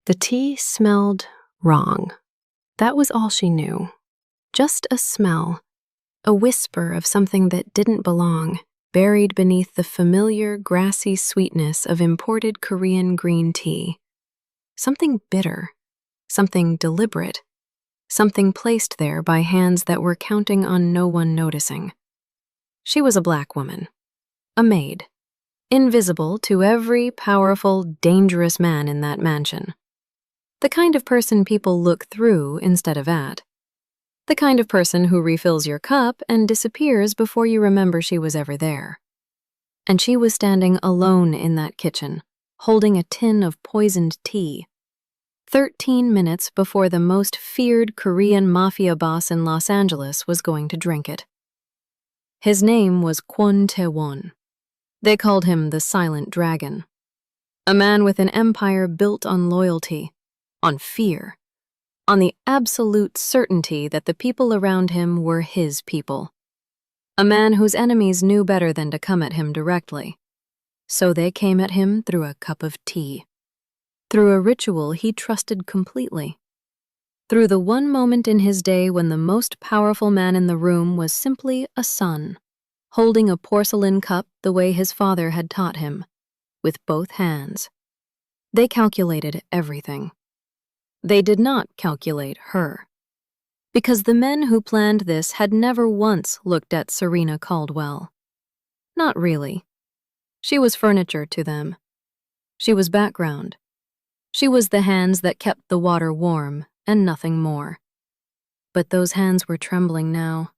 The tea smelled wrong. That was all she knew. Just a smell, a whisper of something that didn't belong, buried beneath the familiar, grassy sweetness of imported Korean green tea. Something bitter, something deliberate, something placed there by hands that were counting on no one noticing. She was a black woman, a maid, invisible to every powerful, dangerous man in that mansion. The kind of person people look through instead of at. The kind of person who refills your cup and disappears before you remember she was ever there. And she was standing alone in that kitchen, holding a tin of poisoned tea. 13 minutes before the most feared Korean Mafia boss in Los Angeles was going to drink it. His name was Kwon Jae-won. They called him the Silent Dragon. A man with an empire built on loyalty, on fear, on the absolute certainty that the people around him were his people. A man whose enemies knew better than to come at him directly. So they came at him through a cup of tea. Through a ritual he trusted completely. Through the one moment in his day when the most powerful man in the room was simply a son, holding a porcelain cup the way his father had taught him, with both hands. They calculated everything. They did not calculate her. Because the men who planned this had never once looked at Serena Caldwell. Not really. She was furniture to them. She was background. She was the hands that kept the water warm and nothing more. But those hands were trembling now,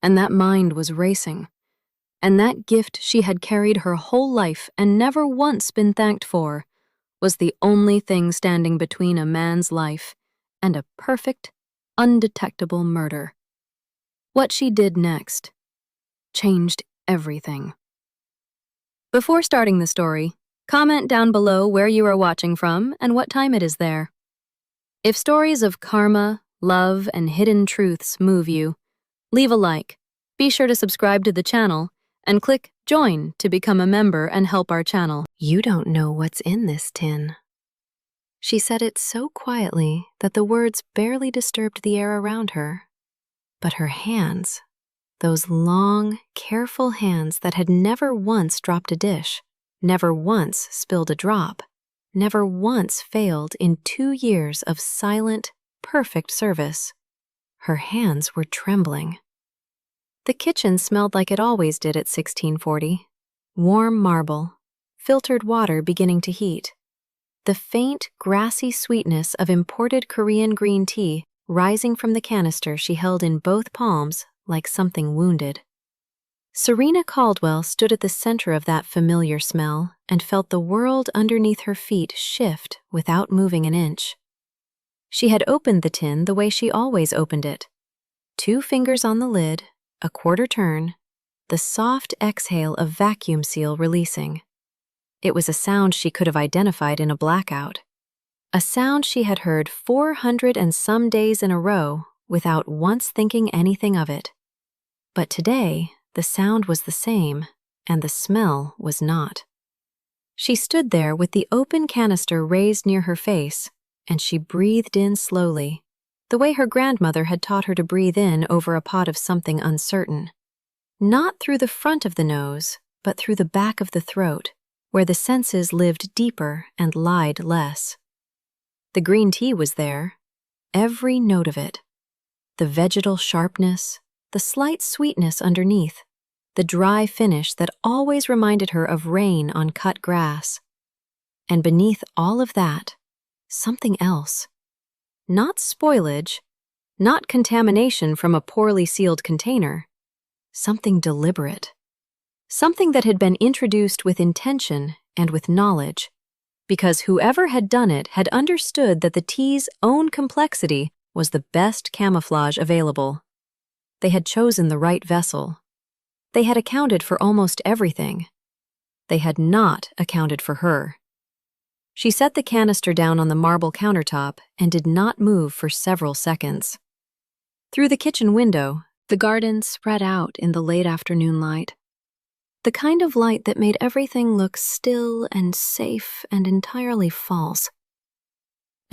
and that mind was racing, and that gift she had carried her whole life and never once been thanked for was the only thing standing between a man's life and a perfect, undetectable murder. What she did next changed everything. Before starting the story, comment down below where you are watching from and what time it is there. If stories of karma, love, and hidden truths move you, leave a like, be sure to subscribe to the channel, and click Join to become a member and help our channel. You don't know what's in this tin. She said it so quietly that the words barely disturbed the air around her. But her hands, those long, careful hands that had never once dropped a dish, never once spilled a drop, never once failed in 2 years of silent, perfect service. Her hands were trembling. The kitchen smelled like it always did at 1640. Warm marble, filtered water beginning to heat. The faint, grassy sweetness of imported Korean green tea rising from the canister she held in both palms like something wounded. Serena Caldwell stood at the center of that familiar smell and felt the world underneath her feet shift without moving an inch. She had opened the tin the way she always opened it. 2 fingers on the lid, a quarter turn, the soft exhale of vacuum seal releasing. It was a sound she could have identified in a blackout. A sound she had heard 400 and some days in a row without once thinking anything of it. But today, the sound was the same, and the smell was not. She stood there with the open canister raised near her face, and she breathed in slowly, the way her grandmother had taught her to breathe in over a pot of something uncertain. Not through the front of the nose, but through the back of the throat, where the senses lived deeper and lied less. The green tea was there, every note of it. The vegetal sharpness, the slight sweetness underneath, the dry finish that always reminded her of rain on cut grass. And beneath all of that, something else. Not spoilage, not contamination from a poorly sealed container. Something deliberate. Something that had been introduced with intention and with knowledge, because whoever had done it had understood that the tea's own complexity was the best camouflage available. They had chosen the right vessel. They had accounted for almost everything. They had not accounted for her. She set the canister down on the marble countertop and did not move for several seconds. Through the kitchen window, the garden spread out in the late afternoon light. The kind of light that made everything look still and safe and entirely false.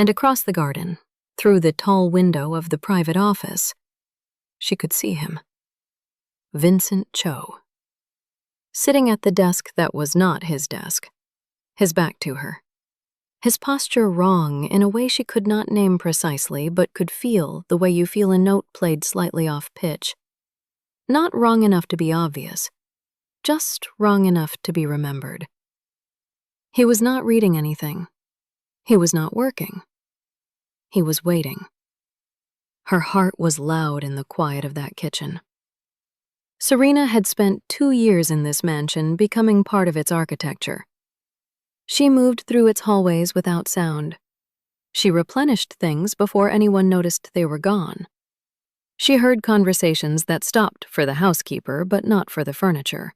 and across the garden, through the tall window of the private office, she could see him. Vincent Cho. Sitting at the desk that was not his desk, his back to her. His posture wrong in a way she could not name precisely but could feel the way you feel a note played slightly off pitch. Not wrong enough to be obvious, just wrong enough to be remembered. He was not reading anything. He was not working. He was waiting. Her heart was loud in the quiet of that kitchen. Serena had spent 2 years in this mansion, becoming part of its architecture. She moved through its hallways without sound. She replenished things before anyone noticed they were gone. She heard conversations that stopped for the housekeeper but not for the furniture.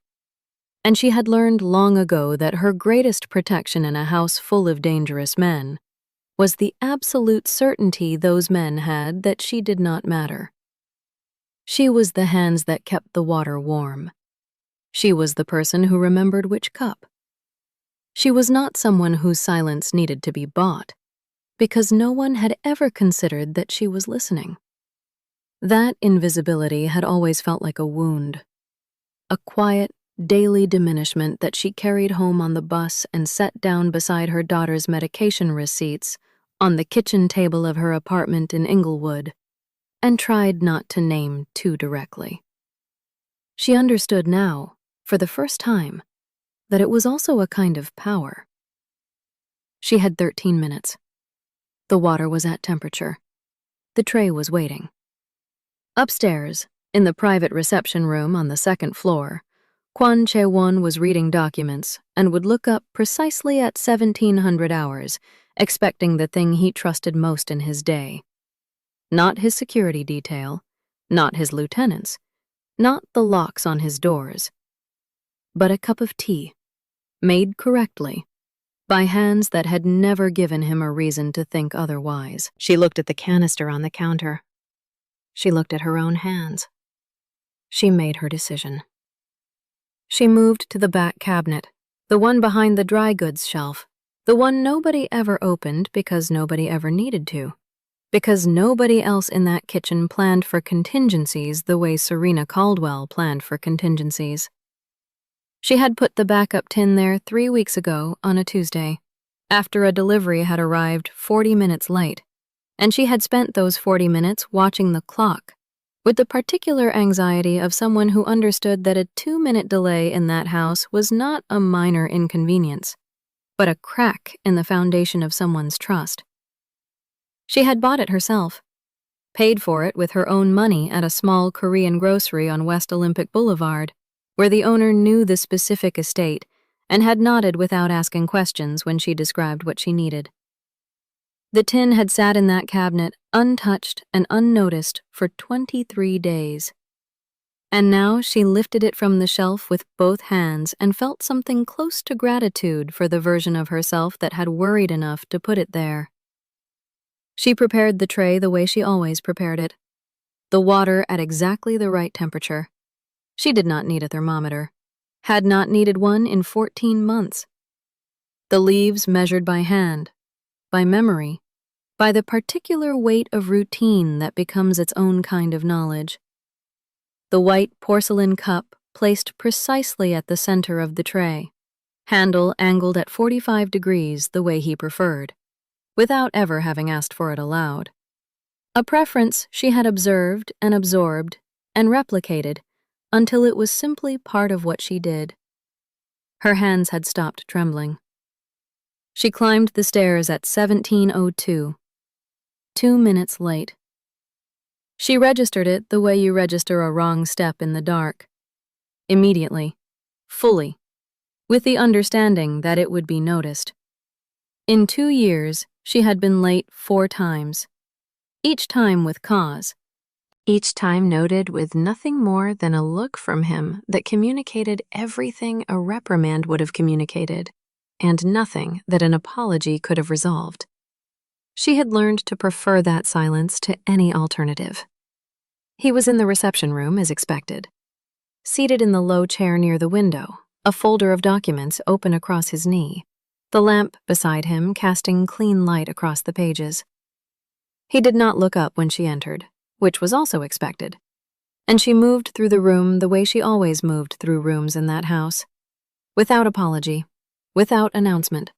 And she had learned long ago that her greatest protection in a house full of dangerous men was the absolute certainty those men had that she did not matter. She was the hands that kept the water warm. She was the person who remembered which cup. She was not someone whose silence needed to be bought, because no one had ever considered that she was listening. That invisibility had always felt like a wound, a quiet, daily diminishment that she carried home on the bus and set down beside her daughter's medication receipts on the kitchen table of her apartment in Inglewood, and tried not to name too directly. She understood now, for the first time, that it was also a kind of power. She had 13 minutes. The water was at temperature. The tray was waiting. Upstairs, in the private reception room on the 2nd floor, Kwon Jae-won was reading documents and would look up precisely at 1700 hours, expecting the thing he trusted most in his day. Not his security detail, not his lieutenants, not the locks on his doors, but a cup of tea, made correctly, by hands that had never given him a reason to think otherwise. She looked at the canister on the counter. She looked at her own hands. She made her decision. She moved to the back cabinet, the one behind the dry goods shelf, the one nobody ever opened because nobody ever needed to, because nobody else in that kitchen planned for contingencies the way Serena Caldwell planned for contingencies. She had put the backup tin there 3 weeks ago on a Tuesday, after a delivery had arrived 40 minutes late, and she had spent those 40 minutes watching the clock, with the particular anxiety of someone who understood that a 2-minute delay in that house was not a minor inconvenience, but a crack in the foundation of someone's trust. She had bought it herself, paid for it with her own money at a small Korean grocery on West Olympic Boulevard, where the owner knew the specific estate and had nodded without asking questions when she described what she needed. The tin had sat in that cabinet, untouched and unnoticed, for 23 days. And now she lifted it from the shelf with both hands and felt something close to gratitude for the version of herself that had worried enough to put it there. She prepared the tray the way she always prepared it, the water at exactly the right temperature. She did not need a thermometer, had not needed one in 14 months. The leaves measured by hand, by memory, by the particular weight of routine that becomes its own kind of knowledge. The white porcelain cup placed precisely at the center of the tray, handle angled at 45 degrees the way he preferred, without ever having asked for it aloud. A preference she had observed and absorbed and replicated until it was simply part of what she did. Her hands had stopped trembling. She climbed the stairs at 17:02, 2 minutes late. She registered it the way you register a wrong step in the dark. Immediately, fully, with the understanding that it would be noticed. In 2 years, she had been late 4 times, each time with cause. Each time noted with nothing more than a look from him that communicated everything a reprimand would have communicated, and nothing that an apology could have resolved. She had learned to prefer that silence to any alternative. He was in the reception room as expected, seated in the low chair near the window, a folder of documents open across his knee, the lamp beside him casting clean light across the pages. He did not look up when she entered, which was also expected, and she moved through the room the way she always moved through rooms in that house, without apology, without announcement.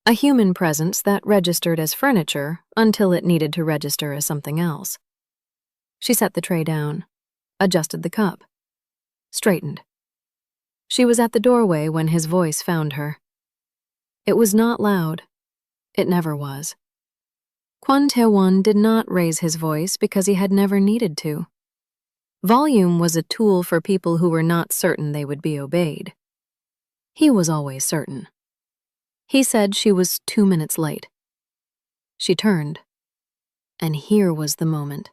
A human presence that registered as furniture until it needed to register as something else. She set the tray down, adjusted the cup, straightened. She was at the doorway when his voice found her. It was not loud. It never was. Kwon Jae-won did not raise his voice because he had never needed to. Volume was a tool for people who were not certain they would be obeyed. He was always certain. He said she was 2 minutes late. She turned, and here was the moment.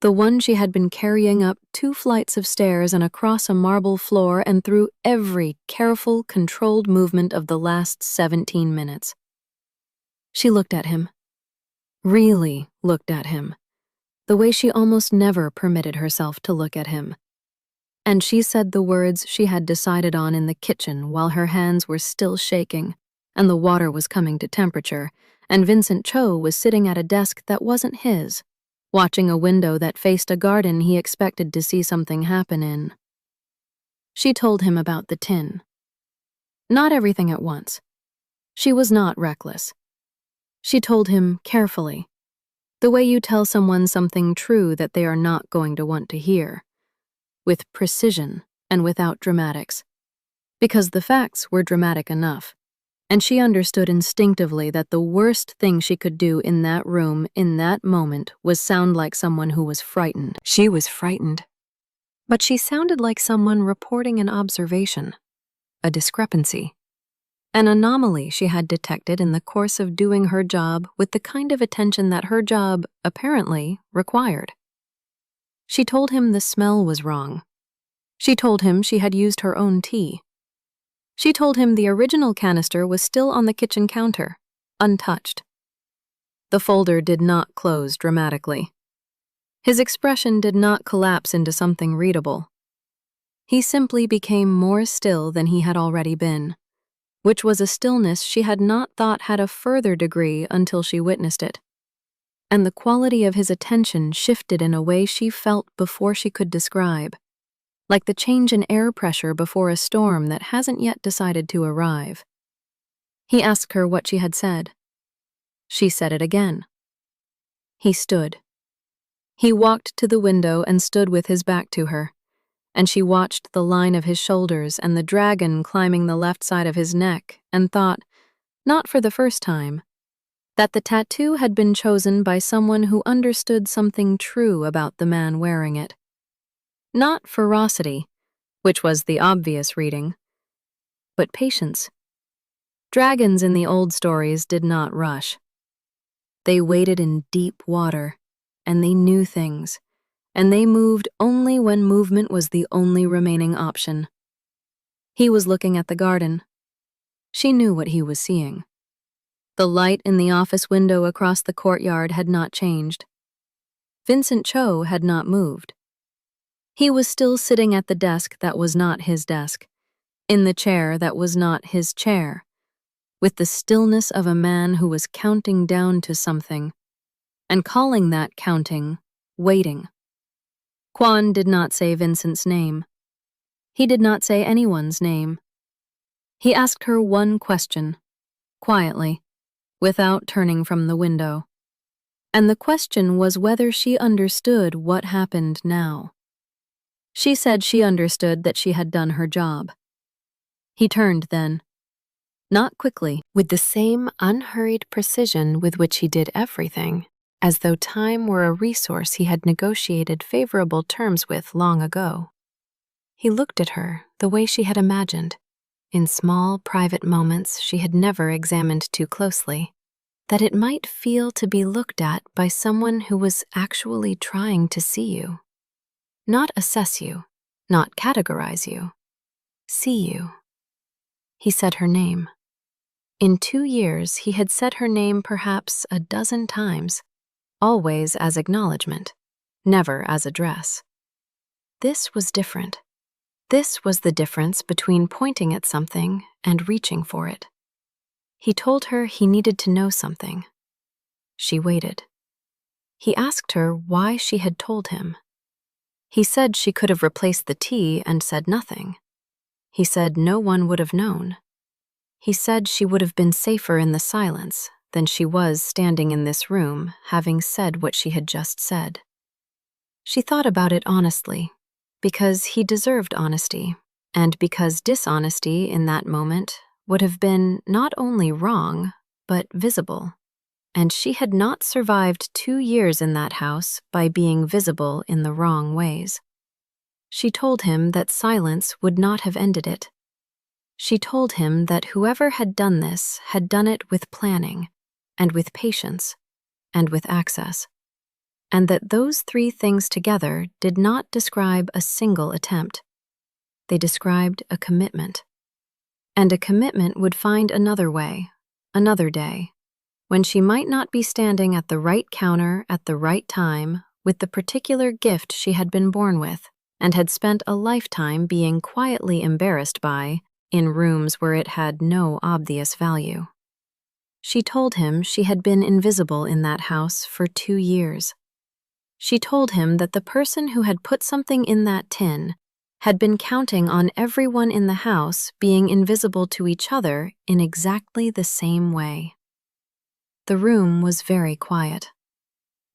The one she had been carrying up 2 flights of stairs and across a marble floor and through every careful, controlled movement of the last 17 minutes. She looked at him. Really looked at him, the way she almost never permitted herself to look at him. And she said the words she had decided on in the kitchen while her hands were still shaking, and the water was coming to temperature, and Vincent Cho was sitting at a desk that wasn't his, watching a window that faced a garden he expected to see something happen in. She told him about the tin. Not everything at once. She was not reckless. She told him carefully, the way you tell someone something true that they are not going to want to hear, with precision and without dramatics, because the facts were dramatic enough, and she understood instinctively that the worst thing she could do in that room in that moment was sound like someone who was frightened. She was frightened, but she sounded like someone reporting an observation, a discrepancy. An anomaly she had detected in the course of doing her job with the kind of attention that her job, apparently, required. She told him the smell was wrong. She told him she had used her own tea. She told him the original canister was still on the kitchen counter, untouched. The folder did not close dramatically. His expression did not collapse into something readable. He simply became more still than he had already been, which was a stillness she had not thought had a further degree until she witnessed it. And the quality of his attention shifted in a way she felt before she could describe, like the change in air pressure before a storm that hasn't yet decided to arrive. He asked her what she had said. She said it again. He stood. He walked to the window and stood with his back to her, and she watched the line of his shoulders and the dragon climbing the left side of his neck and thought, not for the first time, that the tattoo had been chosen by someone who understood something true about the man wearing it. Not ferocity, which was the obvious reading, but patience. Dragons in the old stories did not rush. They waded in deep water, and they knew things, and they moved only when movement was the only remaining option. He was looking at the garden. She knew what he was seeing. The light in the office window across the courtyard had not changed. Vincent Cho had not moved. He was still sitting at the desk that was not his desk, in the chair that was not his chair, with the stillness of a man who was counting down to something, and calling that counting waiting. Kwon did not say Vincent's name. He did not say anyone's name. He asked her one question, quietly, without turning from the window. And the question was whether she understood what happened now. She said she understood that she had done her job. He turned then. Not quickly, with the same unhurried precision with which he did everything, as though time were a resource he had negotiated favorable terms with long ago. He looked at her the way she had imagined, in small, private moments she had never examined too closely, that it might feel to be looked at by someone who was actually trying to see you. Not assess you, not categorize you. See you. He said her name. In 2 years, he had said her name perhaps a dozen times, always as acknowledgement, never as address. This was different. This was the difference between pointing at something and reaching for it. He told her he needed to know something. She waited. He asked her why she had told him. He said she could have replaced the tea and said nothing. He said no one would have known. He said she would have been safer in the silence than she was standing in this room having said what she had just said. She thought about it honestly, because he deserved honesty, and because dishonesty in that moment would have been not only wrong, but visible. And she had not survived 2 years in that house by being visible in the wrong ways. She told him that silence would not have ended it. She told him that whoever had done this had done it with planning, and with patience, and with access, and that those 3 things together did not describe a single attempt. They described a commitment. And a commitment would find another way, another day, when she might not be standing at the right counter at the right time with the particular gift she had been born with and had spent a lifetime being quietly embarrassed by in rooms where it had no obvious value. She told him she had been invisible in that house for 2 years. She told him that the person who had put something in that tin had been counting on everyone in the house being invisible to each other in exactly the same way. The room was very quiet.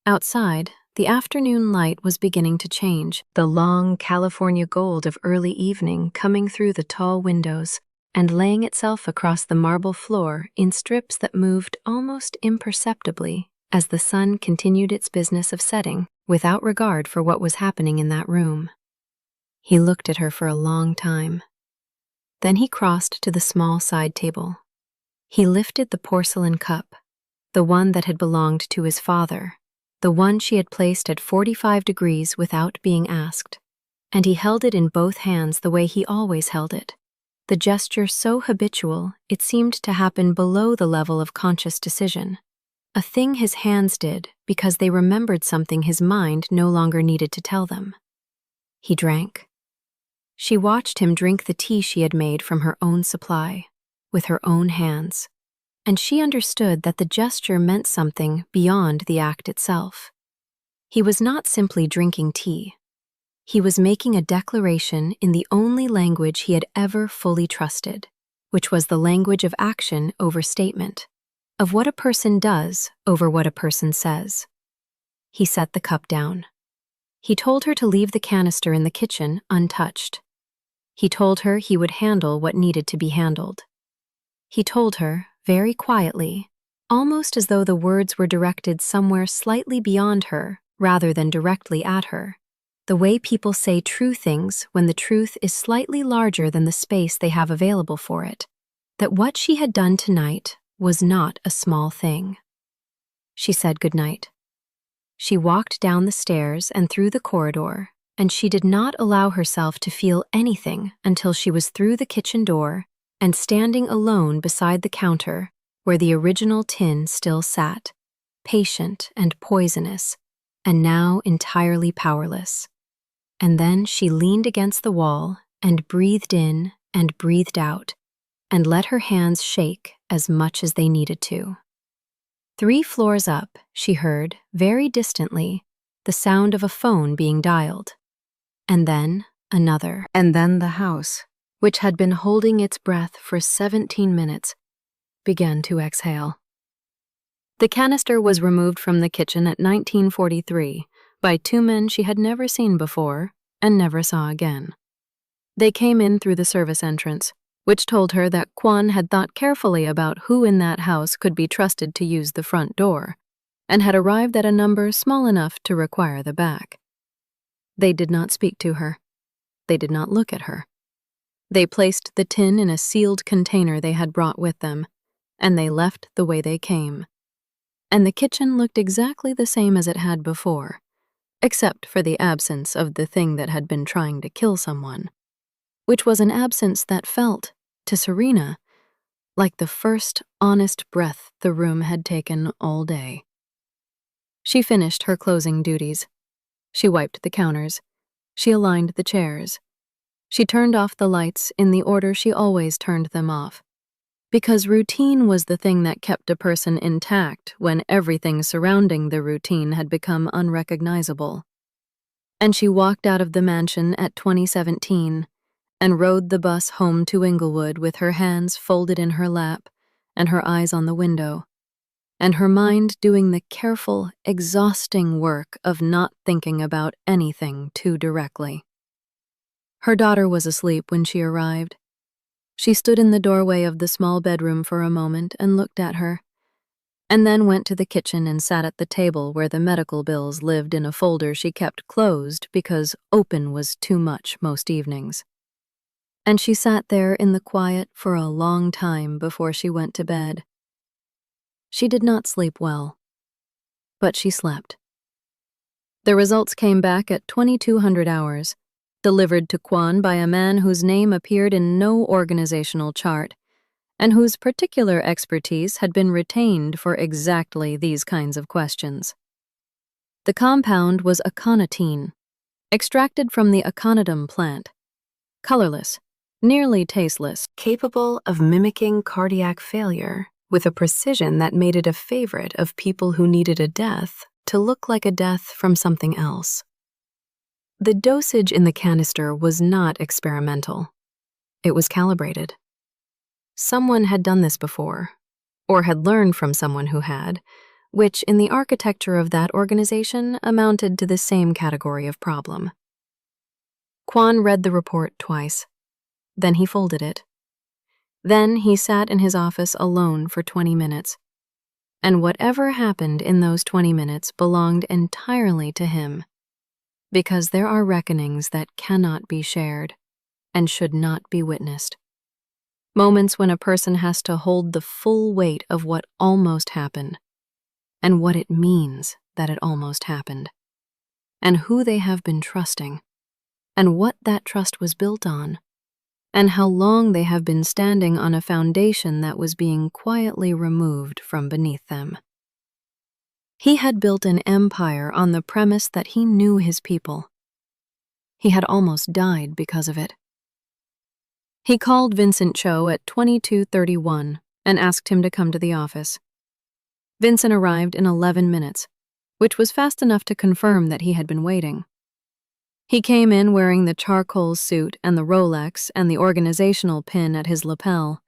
Outside, the afternoon light was beginning to change, the long California gold of early evening coming through the tall windows and laying itself across the marble floor in strips that moved almost imperceptibly as the sun continued its business of setting, without regard for what was happening in that room. He looked at her for a long time. Then he crossed to the small side table. He lifted the porcelain cup, the one that had belonged to his father, the one she had placed at 45 degrees without being asked, and he held it in both hands the way he always held it, the gesture so habitual it seemed to happen below the level of conscious decision, a thing his hands did because they remembered something his mind no longer needed to tell them. He drank. She watched him drink the tea she had made from her own supply, with her own hands, and she understood that the gesture meant something beyond the act itself. He was not simply drinking tea. He was making a declaration in the only language he had ever fully trusted, which was the language of action over statement, of what a person does over what a person says. He set the cup down. He told her to leave the canister in the kitchen untouched. He told her he would handle what needed to be handled. He told her, very quietly, almost as though the words were directed somewhere slightly beyond her rather than directly at her, the way people say true things when the truth is slightly larger than the space they have available for it, that what she had done tonight was not a small thing. She said goodnight. She walked down the stairs and through the corridor, and she did not allow herself to feel anything until she was through the kitchen door and standing alone beside the counter where the original tin still sat, patient and poisonous, and now entirely powerless. And then she leaned against the wall and breathed in and breathed out, and let her hands shake as much as they needed to. 3 floors up, she heard, very distantly, the sound of a phone being dialed. And then another. And then the house, which had been holding its breath for 17 minutes, began to exhale. The canister was removed from the kitchen at 1943 by 2 men she had never seen before and never saw again. They came in through the service entrance, which told her that Kwon had thought carefully about who in that house could be trusted to use the front door, and had arrived at a number small enough to require the back. They did not speak to her. They did not look at her. They placed the tin in a sealed container they had brought with them, and they left the way they came. And the kitchen looked exactly the same as it had before, except for the absence of the thing that had been trying to kill someone, which was an absence that felt, to Serena, like the first honest breath the room had taken all day. She finished her closing duties. She wiped the counters. She aligned the chairs. She turned off the lights in the order she always turned them off, Because routine was the thing that kept a person intact when everything surrounding the routine had become unrecognizable. And she walked out of the mansion at 2017 and rode the bus home to Inglewood with her hands folded in her lap and her eyes on the window, and her mind doing the careful, exhausting work of not thinking about anything too directly. Her daughter was asleep when she arrived. She stood in the doorway of the small bedroom for a moment and looked at her, and then went to the kitchen and sat at the table where the medical bills lived in a folder she kept closed because open was too much most evenings. And she sat there in the quiet for a long time before she went to bed. She did not sleep well, but she slept. The results came back at 2200 hours, delivered to Kwon by a man whose name appeared in no organizational chart, and whose particular expertise had been retained for exactly these kinds of questions. The compound was aconitine, extracted from the aconitum plant, colorless, nearly tasteless, capable of mimicking cardiac failure with a precision that made it a favorite of people who needed a death to look like a death from something else. The dosage in the canister was not experimental. It was calibrated. Someone had done this before, or had learned from someone who had, which in the architecture of that organization amounted to the same category of problem. Kwon read the report twice. Then he folded it. Then he sat in his office alone for 20 minutes. And whatever happened in those 20 minutes belonged entirely to him, because there are reckonings that cannot be shared and should not be witnessed. Moments when a person has to hold the full weight of what almost happened, and what it means that it almost happened, and who they have been trusting, and what that trust was built on, and how long they have been standing on a foundation that was being quietly removed from beneath them. He had built an empire on the premise that he knew his people. He had almost died because of it. He called Vincent Cho at 22:31 and asked him to come to the office. Vincent arrived in 11 minutes, which was fast enough to confirm that he had been waiting. He came in wearing the charcoal suit and the Rolex and the organizational pin at his lapel,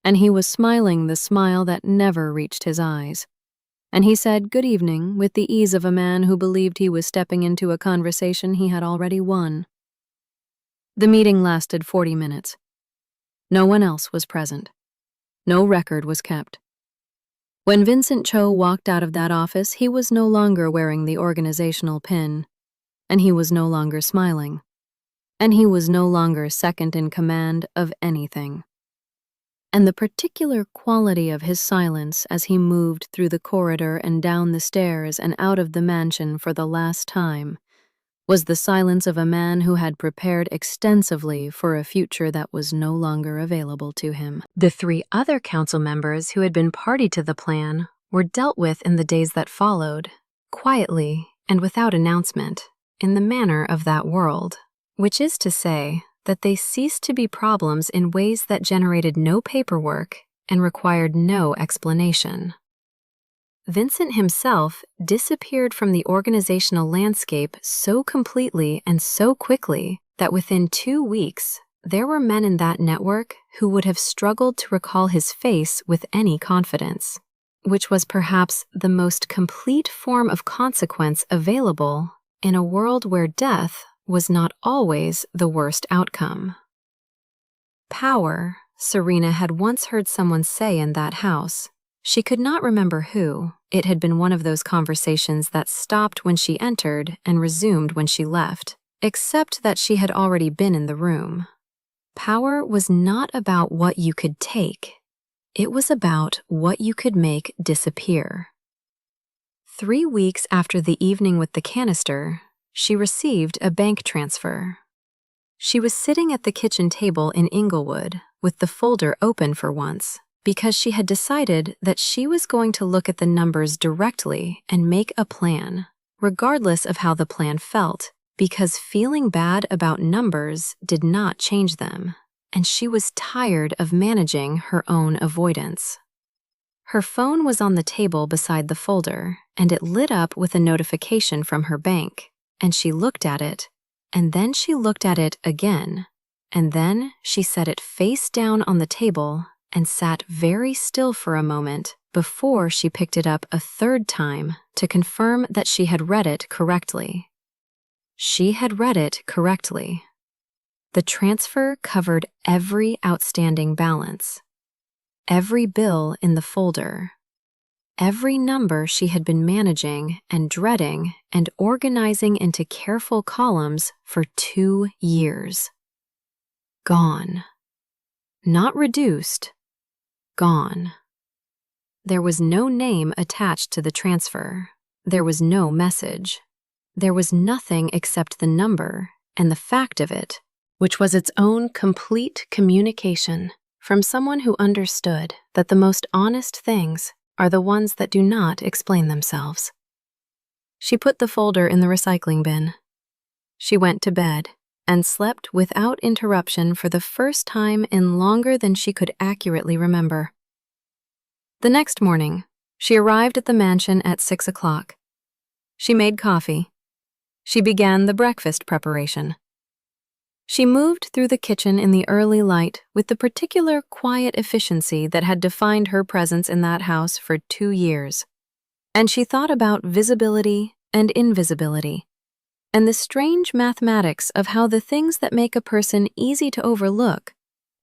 and he was smiling the smile that never reached his eyes. And he said good evening with the ease of a man who believed he was stepping into a conversation he had already won. The meeting lasted 40 minutes. No one else was present. No record was kept. When Vincent Cho walked out of that office, he was no longer wearing the organizational pin, and he was no longer smiling, and he was no longer second in command of anything. And the particular quality of his silence as he moved through the corridor and down the stairs and out of the mansion for the last time was the silence of a man who had prepared extensively for a future that was no longer available to him. The 3 other council members who had been party to the plan were dealt with in the days that followed, quietly and without announcement, in the manner of that world, which is to say that they ceased to be problems in ways that generated no paperwork and required no explanation. Vincent himself disappeared from the organizational landscape so completely and so quickly that within 2 weeks, there were men in that network who would have struggled to recall his face with any confidence, which was perhaps the most complete form of consequence available in a world where death was not always the worst outcome. Power, Serena had once heard someone say in that house. She could not remember who. It had been one of those conversations that stopped when she entered and resumed when she left, except that she had already been in the room. Power was not about what you could take. It was about what you could make disappear. 3 weeks after the evening with the canister, she received a bank transfer. She was sitting at the kitchen table in Inglewood with the folder open for once, because she had decided that she was going to look at the numbers directly and make a plan, regardless of how the plan felt, because feeling bad about numbers did not change them. and she was tired of managing her own avoidance. Her phone was on the table beside the folder, and it lit up with a notification from her bank, and she looked at it, and then she looked at it again, and then she set it face down on the table and sat very still for a moment before she picked it up a third time to confirm that she had read it correctly. She had read it correctly. The transfer covered every outstanding balance, every bill in the folder, every number she had been managing and dreading and organizing into careful columns for 2 years. Gone. Not reduced. Gone. There was no name attached to the transfer. There was no message. There was nothing except the number and the fact of it, which was its own complete communication from someone who understood that the most honest things are the ones that do not explain themselves. She put the folder in the recycling bin. She went to bed and slept without interruption for the first time in longer than she could accurately remember. The next morning, she arrived at the mansion at 6 o'clock. She made coffee. She began the breakfast preparation. She moved through the kitchen in the early light with the particular quiet efficiency that had defined her presence in that house for 2 years. And she thought about visibility and invisibility, and the strange mathematics of how the things that make a person easy to overlook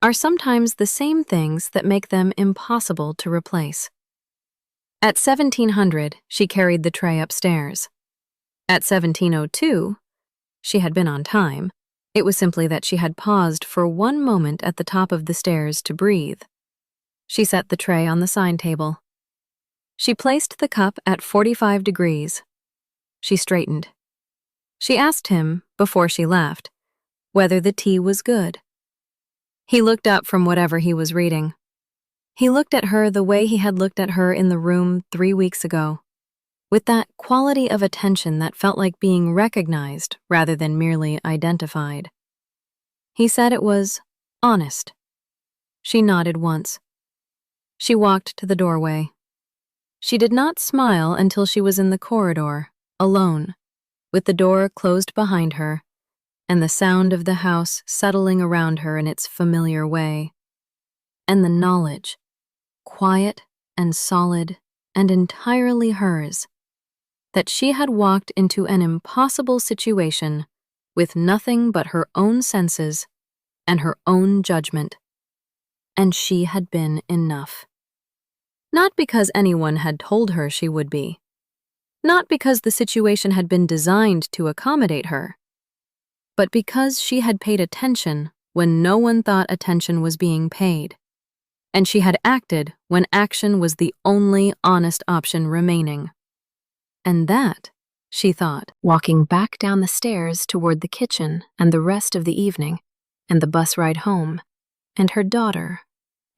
are sometimes the same things that make them impossible to replace. At 1700, she carried the tray upstairs. At 1702, she had been on time. It was simply that she had paused for 1 moment at the top of the stairs to breathe. She set the tray on the side table. She placed the cup at 45 degrees. She straightened. She asked him, before she left, whether the tea was good. He looked up from whatever he was reading. He looked at her the way he had looked at her in the room 3 weeks ago, with that quality of attention that felt like being recognized rather than merely identified. He said it was honest. She nodded once. She walked to the doorway. She did not smile until she was in the corridor, alone, with the door closed behind her, and the sound of the house settling around her in its familiar way, and the knowledge, quiet and solid and entirely hers, that she had walked into an impossible situation with nothing but her own senses and her own judgment, and she had been enough. Not because anyone had told her she would be, not because the situation had been designed to accommodate her, but because she had paid attention when no one thought attention was being paid, and she had acted when action was the only honest option remaining. And that, she thought, walking back down the stairs toward the kitchen and the rest of the evening, and the bus ride home, and her daughter,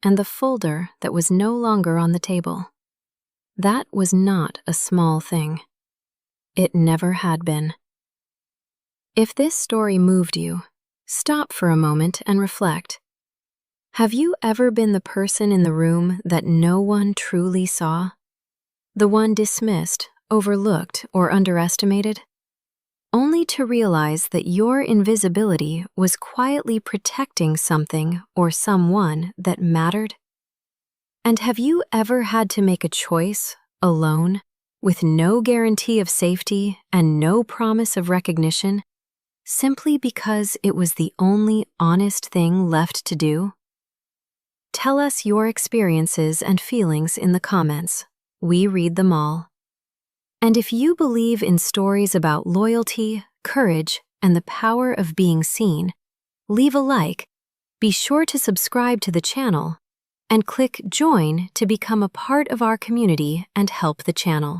and the folder that was no longer on the table. That was not a small thing. It never had been. If this story moved you, stop for a moment and reflect. Have you ever been the person in the room that no one truly saw? The one dismissed, overlooked, or underestimated? Only to realize that your invisibility was quietly protecting something or someone that mattered? And have you ever had to make a choice, alone, with no guarantee of safety and no promise of recognition, simply because it was the only honest thing left to do? Tell us your experiences and feelings in the comments. We read them all. And if you believe in stories about loyalty, courage, and the power of being seen, leave a like, be sure to subscribe to the channel, and click Join to become a part of our community and help the channel.